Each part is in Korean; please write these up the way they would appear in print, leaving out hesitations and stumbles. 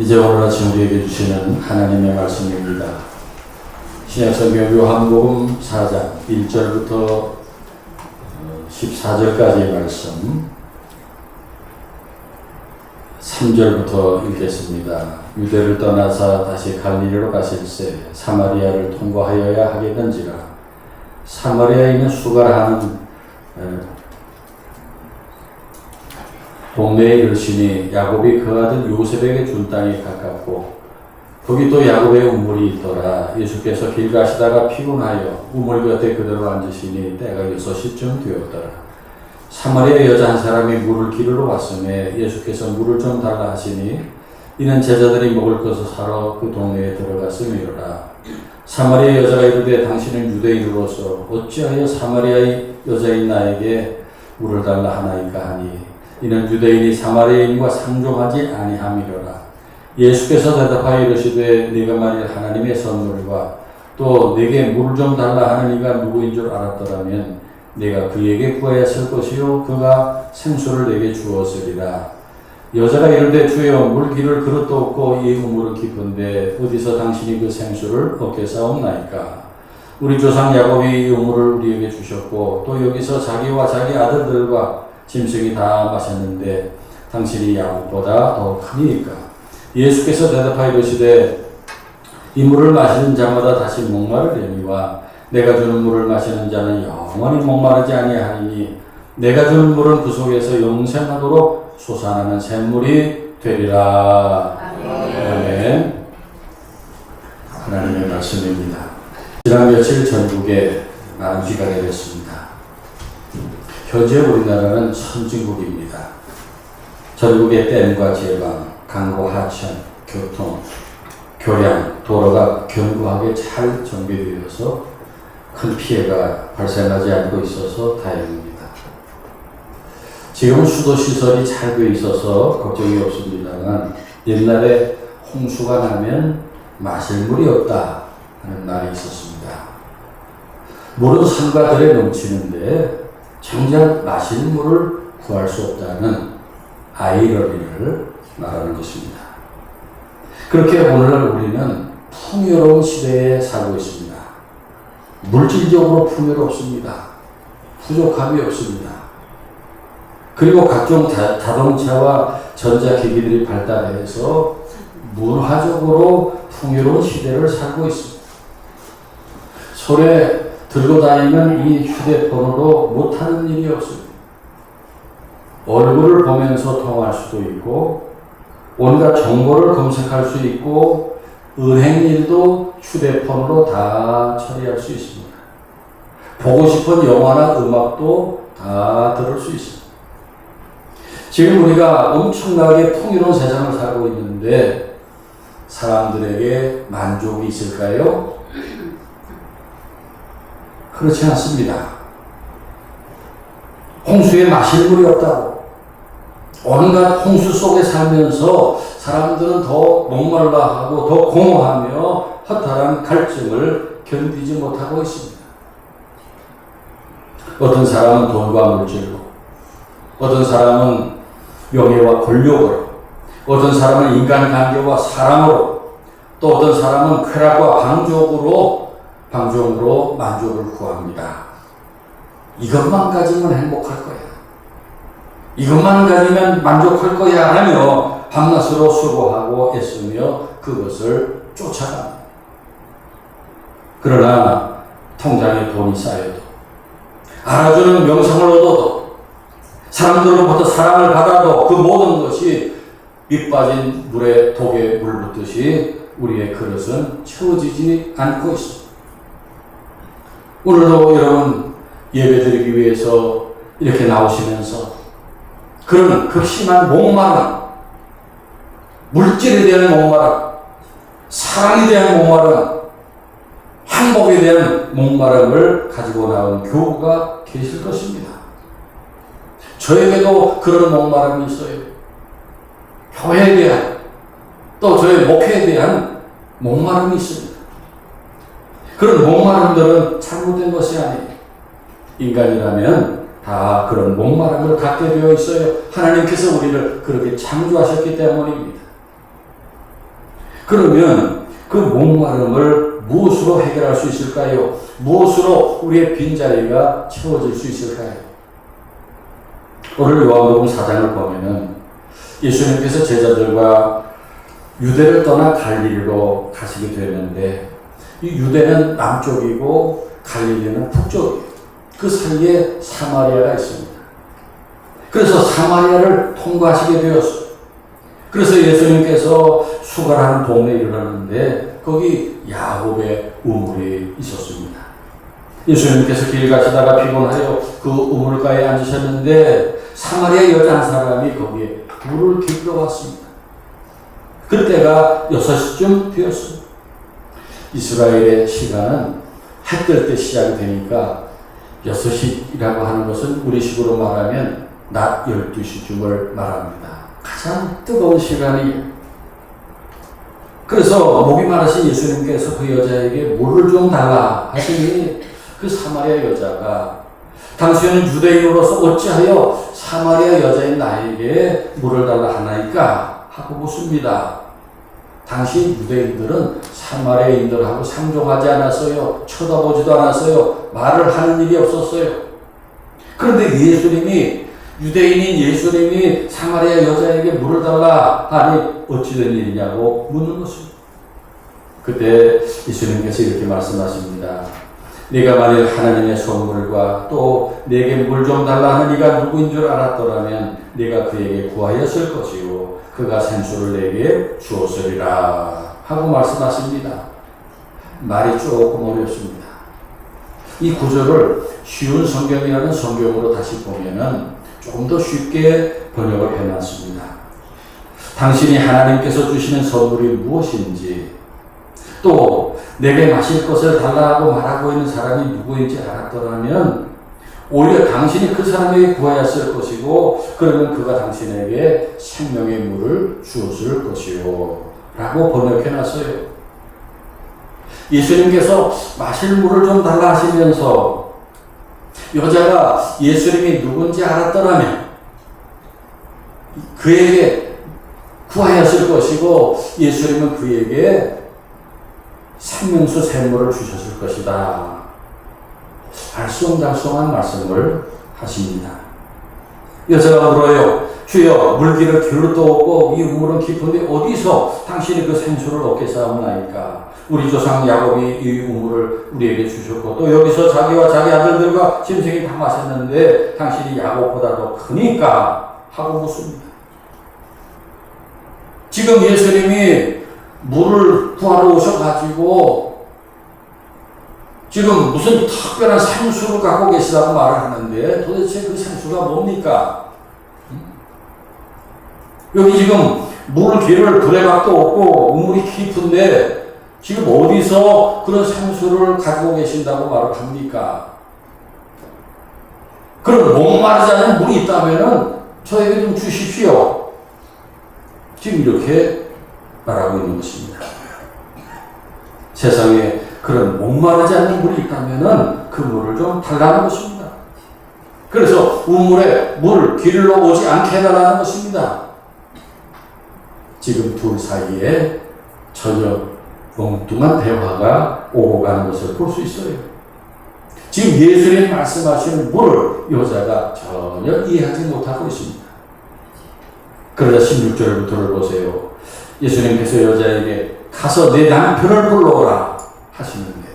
이제 오늘 아침 우리에게 주시는 하나님의 말씀입니다. 신약성경 요한복음 4장 1절부터 14절까지의 말씀 3절부터 읽겠습니다. 유대를 떠나사 다시 갈릴리로 가실새 사마리아를 통과하여야 하겠는지라. 사마리아에 있는 수가라는 동네에 이르시니 야곱이 그 아들 요셉에게 준 땅이 가깝고 거기 또 야곱의 우물이 있더라. 예수께서 길 가시다가 피곤하여 우물 곁에 그대로 앉으시니 때가 6시쯤 되었더라. 사마리아 여자 한 사람이 물을 기르러 왔음에 예수께서 물을 좀 달라 하시니 이는 제자들이 먹을 것을 사러 그 동네에 들어갔음이로라. 사마리아 여자가 이르되 당신은 유대인으로서 어찌하여 사마리아의 여자인 나에게 물을 달라 하나이까 하니 이는 유대인이 사마리아인과 상종하지 아니함이로라. 예수께서 대답하여 이르시되 네가 만일 하나님의 선물과 또 내게 물을 좀 달라 하는 이가 누구인 줄 알았더라면 내가 그에게 구하였을 것이요 그가 생수를 내게 주었으리라. 여자가 이르되 주여 물기를 그릇도 없고 이 우물은 깊은데 어디서 당신이 그 생수를 얻겠사옵나이까. 우리 조상 야곱이 이 우물을 우리에게 주셨고 또 여기서 자기와 자기 아들들과 짐승이 다 마셨는데 당신이 야곱보다 더 크니까. 예수께서 대답하여 이르시되 이 물을 마시는 자마다 다시 목마르려니와 내가 주는 물을 마시는 자는 영원히 목마르지 아니하리니 내가 주는 물은 그 속에서 영생하도록 솟아나는 샘물이 되리라. 아멘. 하나님의 말씀입니다. 지난 며칠 전국에 많은 비가 내렸습니다. 현재 우리나라는 선진국입니다. 전국의 댐과 제방, 강고, 하천, 교통, 교량, 도로가 견고하게 잘 정비되어서 큰 피해가 발생하지 않고 있어서 다행입니다. 지금은 수도 시설이 잘 되어 있어서 걱정이 없습니다만 옛날에 홍수가 나면 마실 물이 없다 하는 말이 있었습니다. 물은 산과 들에 넘치는데 정작 마실 물을 구할 수 없다는 아이러니를 말하는 것입니다. 그렇게 오늘날 우리는 풍요로운 시대에 살고 있습니다. 물질적으로 풍요롭습니다. 부족함이 없습니다. 그리고 각종 자동차와 전자기기들이 발달해서 문화적으로 풍요로운 시대를 살고 있습니다. 손에 들고 다니는 이 휴대폰으로 못하는 일이 없습니다. 얼굴을 보면서 통화할 수도 있고 온갖 정보를 검색할 수 있고 은행 일도 휴대폰으로 다 처리할 수 있습니다. 보고 싶은 영화나 음악도 다 들을 수 있습니다. 지금 우리가 엄청나게 풍요로운 세상을 살고 있는데 사람들에게 만족이 있을까요? 그렇지 않습니다. 홍수에 마실 물이 없다고 온갖 홍수 속에 살면서 사람들은 더 목말라하고 더 공허하며 허탈한 갈증을 견디지 못하고 있습니다. 어떤 사람은 돈과 물질로, 어떤 사람은 명예와 권력으로, 어떤 사람은 인간관계와 사랑으로, 또 어떤 사람은 쾌락과 방종으로 만족을 구합니다. 이것만 가지면 행복할 거야. 이것만 가지면 만족할 거야 하며 밤낮으로 수고하고 애쓰며 그것을 쫓아갑니다. 그러나 통장에 돈이 쌓여도 알아주는 명성을 얻어도 사람들로부터 사랑을 받아도 그 모든 것이 밑 빠진 물에 독에 물 붓듯이 우리의 그릇은 채워지지 않고 있습니다. 오늘도 여러분 예배드리기 위해서 이렇게 나오시면서 그런 극심한 목마름, 물질에 대한 목마름, 사랑에 대한 목마름, 행복에 대한 목마름을 가지고 나온 교우가 계실 것입니다. 저에게도 그런 목마름이 있어요. 교회에 대한 또 저의 목회에 대한 목마름이 있습니다. 그런 목마름들은 잘못된 것이 아니에요. 인간이라면 다 그런 목마름을 갖게 되어 있어요. 하나님께서 우리를 그렇게 창조하셨기 때문입니다. 그러면 그 목마름을 무엇으로 해결할 수 있을까요? 무엇으로 우리의 빈자리가 채워질 수 있을까요? 오늘 요한복음 4장을 보면은 예수님께서 제자들과 유대를 떠나 갈릴리로 가시게 되는데, 이 유대는 남쪽이고 갈릴리는 북쪽이에요. 그 사이에 사마리아가 있습니다. 그래서 사마리아를 통과하시게 되었어요. 그래서 예수님께서 수가라는 동네에 이르렀는데 거기 야곱의 우물이 있었습니다. 예수님께서 길 가시다가 피곤하여 그 우물가에 앉으셨는데 사마리아 여자 한 사람이 거기에 물을 길러 왔습니다. 그때가 6시쯤 되었습니다. 이스라엘의 시간은 해 뜰 때 시작이 되니까 6시라고 하는 것은 우리식으로 말하면 낮 12시쯤을 말합니다. 가장 뜨거운 시간이에요. 그래서 목이 마르신 예수님께서 그 여자에게 물을 좀 달라 하시니 그 사마리아 여자가 당신은 유대인으로서 어찌하여 사마리아 여자인 나에게 물을 달라 하나이까 하고 묻습니다. 당시 유대인들은 사마리아인들하고 상종하지 않았어요. 쳐다보지도 않았어요. 말을 하는 일이 없었어요. 그런데 유대인인 예수님이 사마리아 여자에게 물을 달라 하니 어찌된 일이냐고 묻는 것입니다. 그때 예수님께서 이렇게 말씀하십니다. 네가 만일 하나님의 선물과 또 내게 물 좀 달라 하는 이가 누구인 줄 알았더라면 네가 그에게 구하였을 것이요 그가 생수를 내게 주었으리라 하고 말씀하십니다. 말이 조금 어렵습니다. 이 구절을 쉬운 성경이라는 성경으로 다시 보면은 조금 더 쉽게 번역을 해놨습니다. 당신이 하나님께서 주시는 선물이 무엇인지, 또 내게 마실 것을 달라고 말하고 있는 사람이 누구인지 알았더라면 오히려 당신이 그 사람에게 구하였을 것이고, 그러면 그가 당신에게 생명의 물을 주었을 것이요 라고 번역해놨어요. 예수님께서 마실 물을 좀 달라 하시면서 여자가 예수님이 누군지 알았더라면 그에게 구하였을 것이고, 예수님은 그에게 생명수 샘물을 주셨을 것이다. 알쏭달쏭한 말씀을 하십니다. 여자가 물어요. 주여, 물기를 길로도 없고 이 우물은 깊은데 어디서 당신이 그 생수를 얻겠사옵나이까? 우리 조상 야곱이 이 우물을 우리에게 주셨고 또 여기서 자기와 자기 아들들과 짐승이 다 마셨는데 당신이 야곱보다 더 크니까 하고 묻습니다. 지금 예수님이 물을 구하러 오셔가지고 지금 무슨 특별한 생수를 갖고 계시다고 말을 하는데 도대체 그 생수가 뭡니까? 여기 지금 물 길을 두레박도 없고 우물이 깊은데 지금 어디서 그런 생수를 가지고 계신다고 말을 합니까? 그럼 목마르지 않은 물이 있다면 저에게 좀 주십시오. 지금 이렇게 말하고 있는 것입니다. 세상에 그런 목마르지 않는 물이 있다면 그 물을 좀 달라는 것입니다. 그래서 우물에 물 길러 오지 않게 해달라는 것입니다. 지금 둘 사이에 전혀 엉뚱한 대화가 오고 가는 것을 볼 수 있어요. 지금 예수님 말씀하시는 물을 여자가 전혀 이해하지 못하고 있습니다. 그러자 16절부터를 보세요. 예수님께서 여자에게 가서 내 남편을 불러오라 하시는데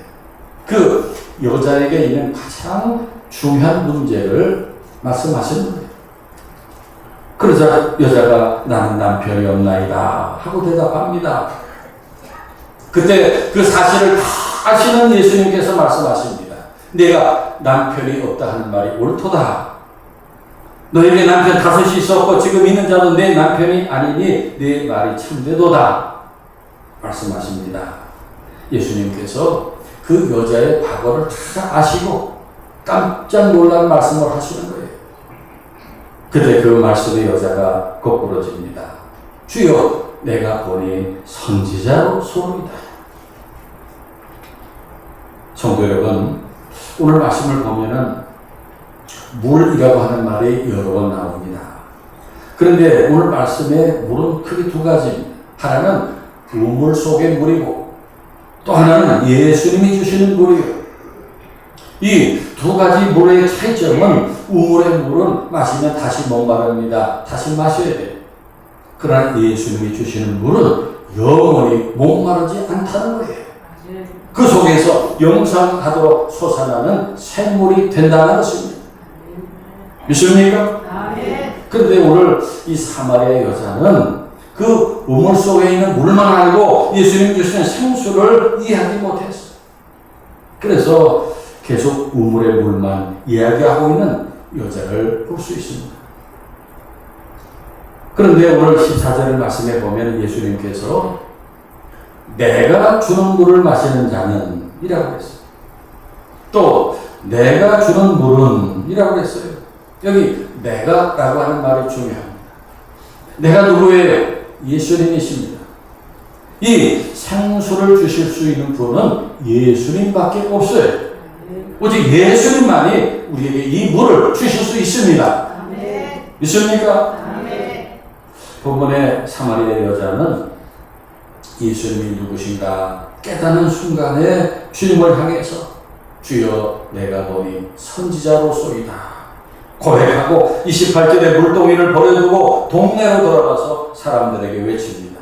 그 여자에게 있는 가장 중요한 문제를 말씀하시는 거예요. 그러자 여자가 나는 남편이 없나이다 하고 대답합니다. 그때 그 사실을 다 아시는 예수님께서 말씀하십니다. 내가 남편이 없다 하는 말이 옳도다. 너에게 남편 5이 있었고 지금 있는 자도 내 남편이 아니니 내 말이 참되도다 말씀하십니다. 예수님께서 그 여자의 과거를 다 아시고 깜짝 놀란 말씀을 하시는 거예요. 그때 그 말씀에 여자가 거꾸러집니다. 주여, 내가 보니 선지자로 소이다. 성도 여러분, 오늘 말씀을 보면은 물이라고 하는 말이 여러 번 나옵니다. 그런데 오늘 말씀에 물은 크게 두 가지입니다. 하나는 우물 속의 물이고 또 하나는 예수님이 주시는 물이에요. 이 두 가지 물의 차이점은 우물의 물은 마시면 다시 목마릅니다. 다시 마셔야 돼요. 그러나 예수님이 주시는 물은 영원히 목마르지 않다는 거예요. 그 속에서 영생하도록 솟아나는 샘물이 된다는 것입니다. 믿습니까? 그런데 오늘 이 사마리아 여자는 그 우물 속에 있는 물만 알고 예수님 주시는 생수를 이해하지 못했어요. 그래서 계속 우물의 물만 이야기하고 있는 여자를 볼 수 있습니다. 그런데 오늘 14절을 말씀해 보면 예수님께서 내가 주는 물을 마시는 자는 이라고 했어요. 또 내가 주는 물은 이라고 했어요. 여기 내가 라고 하는 말이 중요합니다. 내가 누구예요? 예수님이십니다. 이 생수를 주실 수 있는 분은 예수님밖에 없어요. 오직 예수님만이 우리에게 이 물을 주실 수 있습니다. 믿습니까? 본문의 사마리아 여자는 예수님이 누구신가 깨닫는 순간에 주님을 향해서 주여 내가 보니 선지자로소이다 고백하고 28절에 물동이를 버려두고 동네로 돌아가서 사람들에게 외칩니다.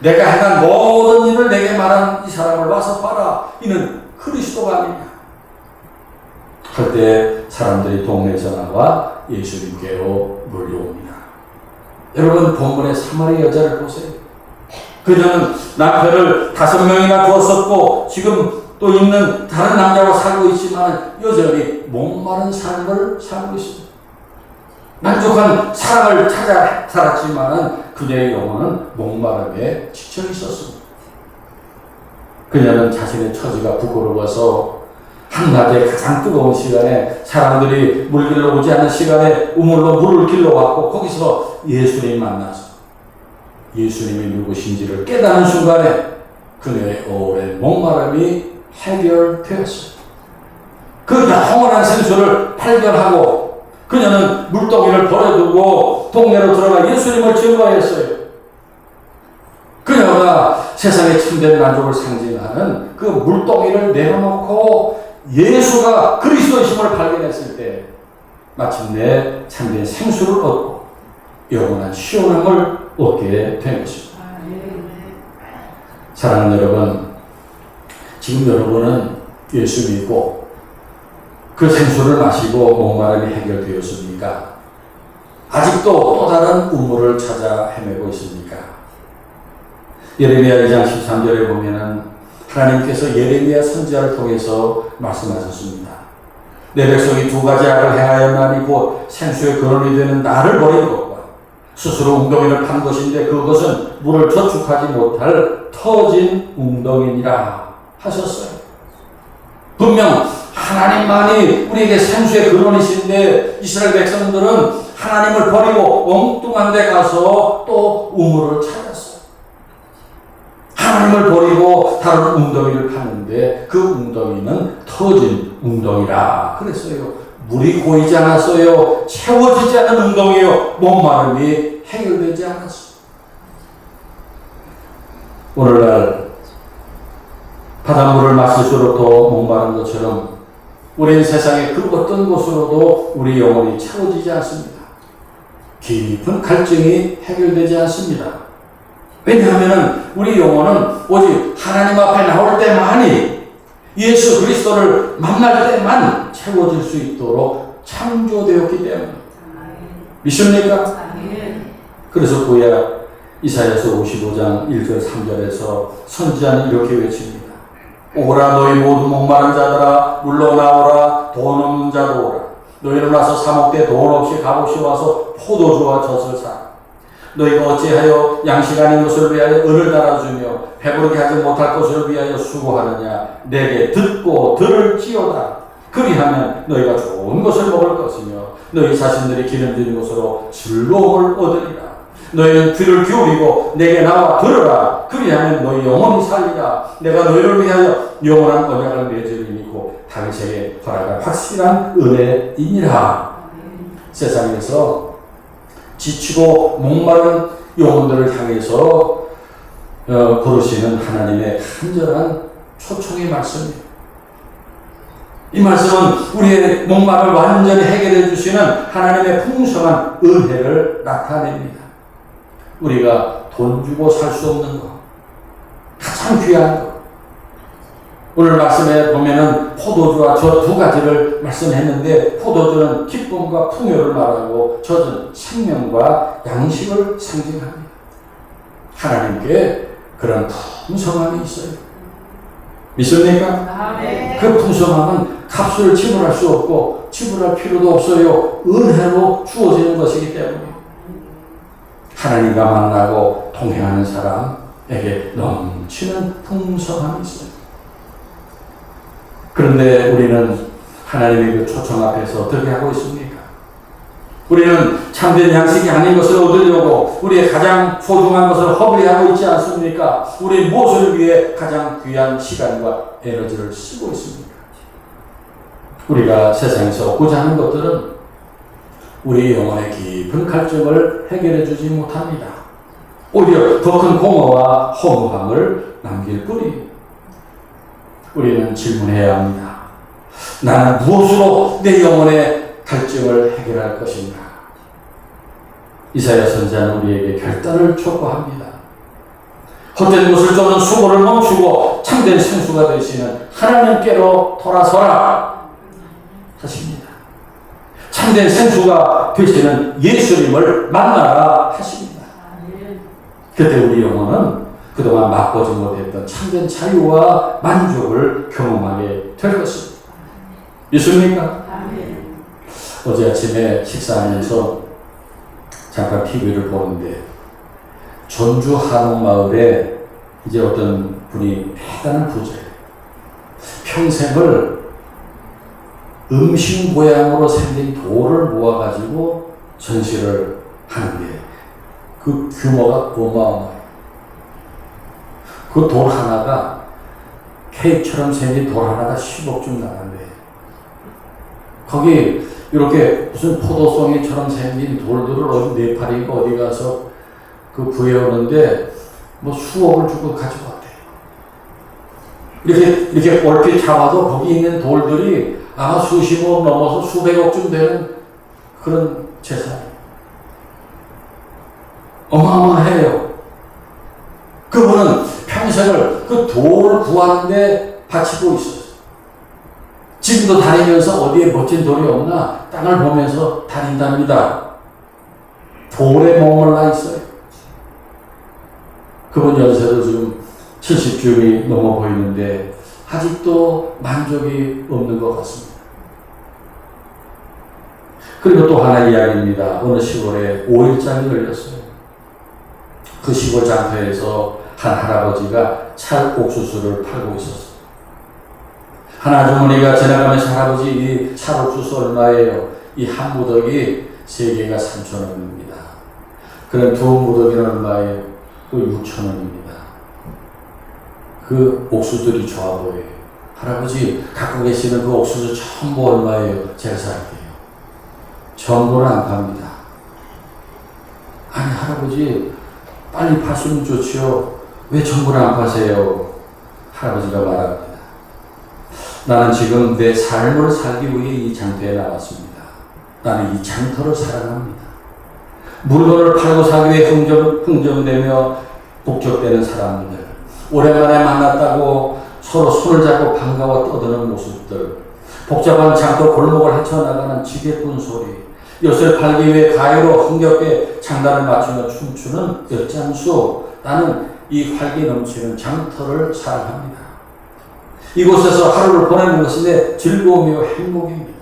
내가 행한 모든 일을 내게 말한 이 사람을 와서 봐라. 이는 그리스도가 아니냐. 할 때 사람들이 동네에서 나와 예수님께로 몰려옵니다. 여러분 본문의 사마리아 여자를 보세요. 그녀는 남편을 5명이나 두었었고 지금 또 있는 다른 남자와 살고 있지만 여전히 목마른 삶을 살고 있습니다. 만족한 사랑을 찾아 살았지만 그녀의 영혼은 목마름에 지쳐 있었습니다. 그녀는 자신의 처지가 부끄러워서 한낮에 가장 뜨거운 시간에 사람들이 물 길러 오지 않는 시간에 우물로 물을 길러 왔고 거기서 예수님 만나서 예수님이 누구신지를 깨닫는 순간에 그녀의 오랜 목마름이 해결되었어요. 그 영원한 생수를 발견하고 그녀는 물동이를 버려두고 동네로 들어가 예수님을 증거했어요. 그녀가 세상의 참된 만족을 상징하는 그 물동이를 내려놓고 예수가 그리스도이심을 발견했을 때 마침내 참된 생수를 얻고 영원한 시원함을 얻게 된 것입니다. 사랑하는 여러분, 지금 여러분은 예수 믿고 그 생수를 마시고 목마름이 해결되었습니까? 아직도 또 다른 우물을 찾아 헤매고 있습니까? 예레미야 2장 13절에 보면은 하나님께서 예레미야 선지자를 통해서 말씀하셨습니다. 내 백성이 2가지 악을 행하였나니 곧 생수의 근원이 되는 나를 버린 것과 스스로 웅덩이를 판 것인데 그것은 물을 저축하지 못할 터진 웅덩이니라 하셨어요. 분명 하나님만이 우리에게 생수의 근원이신데 이스라엘 백성들은 하나님을 버리고 엉뚱한 데 가서 또 우물을 찾았어요. 하나님을 버리고 다른 웅덩이를 파는데 그 웅덩이는 터진 웅덩이라 그랬어요. 물이 고이지 않았어요. 채워지지 않는 웅덩이요. 목마름이 해결되지 않았어요. 오늘날 바닷물을 마실수록 목마른 것처럼 우리는 세상의 그 어떤 곳으로도 우리 영혼이 채워지지 않습니다. 깊은 갈증이 해결되지 않습니다. 왜냐하면 우리 영혼은 오직 하나님 앞에 나올 때만이 예수 그리스도를 만날 때만 채워질 수 있도록 창조되었기 때문입니다. 믿습니까? 그래서 구약 이사야서 55장 1절 3절에서 선지자는 이렇게 외칩니다. 오라 너희 모두 목마른 자들아 물러 나오라 돈 없는 자도 오라. 너희는 와서 사목대 돈 없이 값없이 와서 포도주와 젖을 사. 너희가 어찌하여 양식 아닌 것을 위하여 은을 달아주며 배부르게 하지 못할 것을 위하여 수고하느냐. 내게 듣고 들을지어다. 그리하면 너희가 좋은 것을 먹을 것이며 너희 자신들이 기름진 것으로 즐거움을 얻으리라. 너희는 귀를 기울이고 내게 나와 들으라. 그리하면 너희 영혼이 살리라. 내가 너희를 위하여 영원한 언약을 맺으리니 곧 당시에 허락한 확실한 은혜이니라. 세상에서 지치고 목마른 영혼들을 향해서 부르시는 하나님의 간절한 초청의 말씀이에요. 이 말씀은 우리의 목마름을 완전히 해결해 주시는 하나님의 풍성한 은혜를 나타냅니다. 우리가 돈 주고 살 수 없는 것, 가장 귀한 것. 오늘 말씀에 보면은 포도주와 저 두 가지를 말씀했는데, 포도주는 기쁨과 풍요를 말하고 젖은 생명과 양식을 상징합니다. 하나님께 그런 풍성함이 있어요. 믿습니까? 아멘. 그 풍성함은 값을 지불할 수 없고 지불할 필요도 없어요. 은혜로 주어지는 것이기 때문에 하나님과 만나고 동행하는 사람에게 넘치는 풍성함이 있어요. 그런데 우리는 하나님의 그 초청 앞에서 어떻게 하고 있습니까? 우리는 참된 양식이 아닌 것을 얻으려고 우리의 가장 소중한 것을 허비하고 있지 않습니까? 우리 무엇을 위해 가장 귀한 시간과 에너지를 쓰고 있습니까? 우리가 세상에서 얻고자 하는 것들은 우리 영혼의 깊은 갈증을 해결해 주지 못합니다. 오히려 더 큰 공허와 허무함을 남길 뿐입니다. 우리는 질문해야 합니다. 나는 무엇으로 내 영혼의 갈증을 해결할 것인가? 이사야 선지자는 우리에게 결단을 촉구합니다. 헛된 것을 쫓는 수고를 멈추고 참된 생수가 되시는 하나님께로 돌아서라 하십니다. 참된 생수가 되시는 예수님을 만나라 하십니다. 그때 우리 영혼은 그동안 맛보지 못했던 참된 자유와 만족을 경험하게 될 것입니다. 믿습니까? 어제 아침에 식사하면서 잠깐 TV를 보는데 전주 한옥마을에 이제 어떤 분이 대단한 부자예요. 평생을 음식 모양으로 생긴 돌을 모아가지고 전시를 하는데 그 규모가 어마어마해요. 그 돌 하나가 케이크처럼 생긴 돌 하나가 10억쯤 나간대. 거기 이렇게 무슨 포도송이처럼 생긴 돌들을 어디 네팔인가 어디 가서 그 구해오는데 뭐 수억을 주고 가지고 왔대요. 이렇게 얼핏 잡아도 거기 있는 돌들이 아마 수십억 넘어서 수백억쯤 되는 그런 재산이에요. 어마어마해요. 그분은 평생을 그 돌을 구하는데 바치고 있었어요. 지금도 다니면서 어디에 멋진 돌이 없나 땅을 보면서 다닌답니다. 돌에 머물러 있어요. 그분 연세도 지금 70쯤이 넘어 보이는데 아직도 만족이 없는 것 같습니다. 그리고 또 하나 이야기입니다. 어느 시골에 5일장이 열렸어요. 그 시골 장터에서 한 할아버지가 찰옥수수를 팔고 있었어요. 한 아주머니가 지나가면서 할아버지 이 찰옥수수 얼마예요? 이 한 무더기 3개가 3,000원입니다. 그럼 2무더기는 얼마예요? 그 6,000원입니다. 그 옥수수들이 좋아 보여요. 할아버지 갖고 계시는 그 옥수수 전부 얼마예요? 제가 살게요. 전부는 안 팝니다. 아니 할아버지 빨리 파시면 좋지요. 왜 전부를 안 파세요? 할아버지가 말합니다. 나는 지금 내 삶을 살기 위해 이 장터에 나왔습니다. 나는 이 장터를 사랑합니다. 물건을 팔고 사기 위해 흥정되며 북적대는 사람들, 오랜만에 만났다고 서로 손을 잡고 반가워 떠드는 모습들, 복잡한 장터 골목을 헤쳐나가는 지게꾼 소리, 엿을 팔기 위해 가요로 흥겹게 장단을 맞추며 춤추는 엿장수. 나는 이 활기 넘치는 장터를 사랑합니다. 이곳에서 하루를 보내는 것이 내 즐거움이요 행복입니다.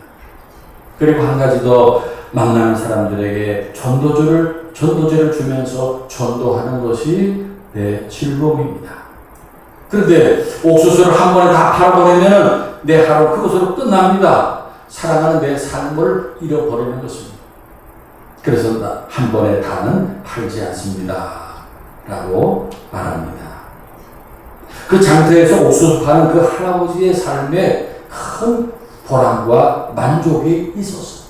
그리고 한 가지 더, 만나는 사람들에게 전도제를 주면서 전도하는 것이 내 즐거움입니다. 그런데 옥수수를 한 번에 다 팔아버리면 내 하루 그것으로 끝납니다. 사랑하는 내 삶을 잃어버리는 것입니다. 그래서 한 번에 다는 팔지 않습니다. 라고 말합니다. 그 장터에서 옥수수 파는 그 할아버지의 삶에 큰 보람과 만족이 있었어요.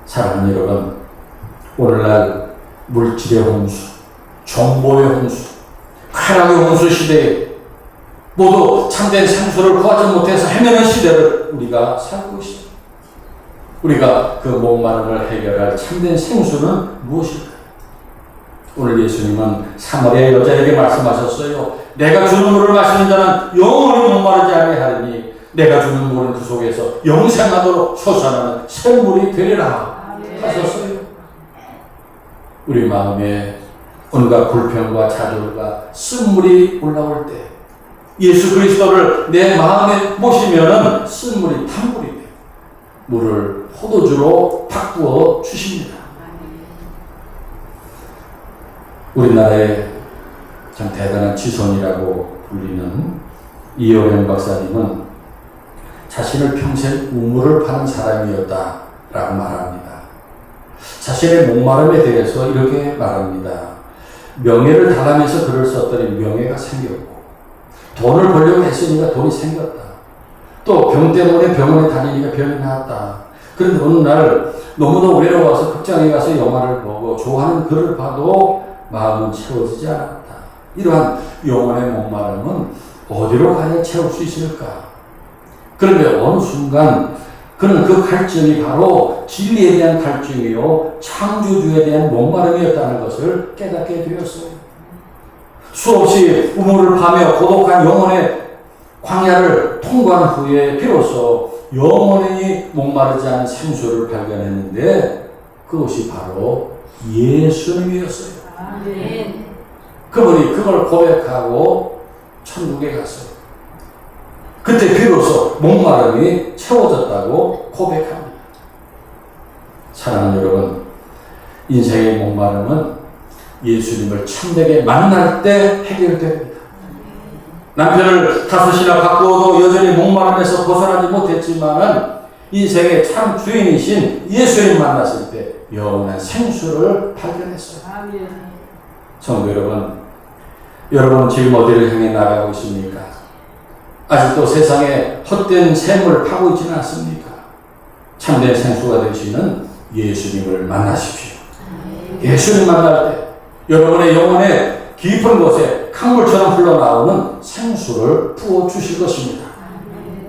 사랑하는 여러분, 오늘날 물질의 홍수, 정보의 홍수, 쾌락의 홍수 시대에 모두 참된 생수를 구하지 못해서 헤매는 시대를 우리가 살고 있습니다. 우리가 그 목마름을 해결할 참된 생수는 무엇일까요? 오늘 예수님은 사마리아 여자에게 말씀하셨어요. 내가 주는 물을 마시는 자는 영원히 목마르지 아니하리니 내가 주는 물은 그 속에서 영생하도록 솟아나는 샘물이 되리라 하셨어요. 우리 마음에 온갖 불평과 좌절과 쓴물이 올라올 때 예수 그리스도를 내 마음에 모시면은 쓴물이 탄물이 돼요. 물을 포도주로 바꾸어 주십니다. 우리나라의 참 대단한 지손이라고 불리는 이호영 박사님은 자신을 평생 우물을 파는 사람이었다라고 말합니다. 자신의 목마름에 대해서 이렇게 말합니다. 명예를 달하면서 글을 썼더니 명예가 생겼고 돈을 벌려고 했으니까 돈이 생겼다. 또 병 때문에 병원에 다니니까 병이 나았다. 그런데 어느 날 너무도 외로워서 극장에 가서 영화를 보고 좋아하는 글을 봐도 마음은 채워지지 않았다. 이러한 영혼의 목마름은 어디로 가야 채울 수 있을까? 그런데 어느 순간 그는 그 갈증이 바로 진리에 대한 갈증이요 창조주에 대한 목마름이었다는 것을 깨닫게 되었어요. 수없이 우물을 파며 고독한 영혼의 광야를 통과한 후에 비로소 영원히 목마르지 않은 생수를 발견했는데 그것이 바로 예수님이었어요. 아멘. 그분이 그걸 고백하고 천국에 갔어요. 그때 비로소 목마름이 채워졌다고 고백합니다. 사랑하는 여러분, 인생의 목마름은 예수님을 참되게 만날 때 해결됩니다. 남편을 5이나 바꾸어도 여전히 목마름에서 벗어나지 못했지만 인생의 참 주인이신 예수님 만났을 때 영원한 생수를 발견했어요. 성도 여러분, 여러분 지금 어디를 향해 나가고 있습니까? 아직도 세상에 헛된 샘을 파고 있지는 않습니까? 참된 생수가 되시는 예수님을 만나십시오. 예수님 만날 때 여러분의 영혼의 깊은 곳에 강물처럼 흘러나오는 생수를 부어주실 것입니다.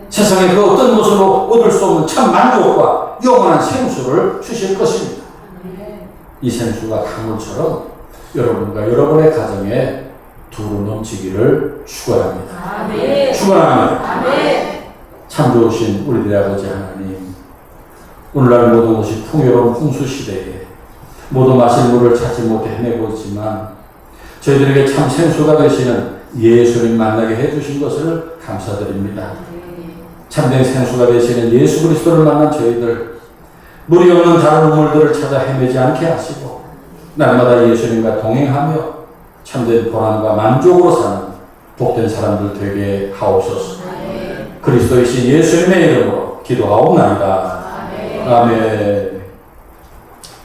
세상에 그 어떤 것으로 얻을 수 없는 참 만족과 영원한 생수를 주실 것입니다. 이 생수가 강물처럼 여러분과 여러분의 가정에 두루 넘치기를 축원합니다. 아멘. 축원합니다. 아멘. 참 좋으신 우리들의 아버지 하나님, 오늘날 모든 것이 풍요로운 홍수 시대에 모두 마실 물을 찾지 못해 헤매고 있지만 저희들에게 참 생수가 되시는 예수님 만나게 해주신 것을 감사드립니다. 참된 생수가 되시는 예수 그리스도를 만난 저희들, 물이 없는 다른 우물들을 찾아 헤매지 않게 하시고 날마다 예수님과 동행하며 참된 보람과 만족으로 사는 복된 사람들 되게 하옵소서. 그리스도이신 예수님의 이름으로 기도하옵나이다. 아멘.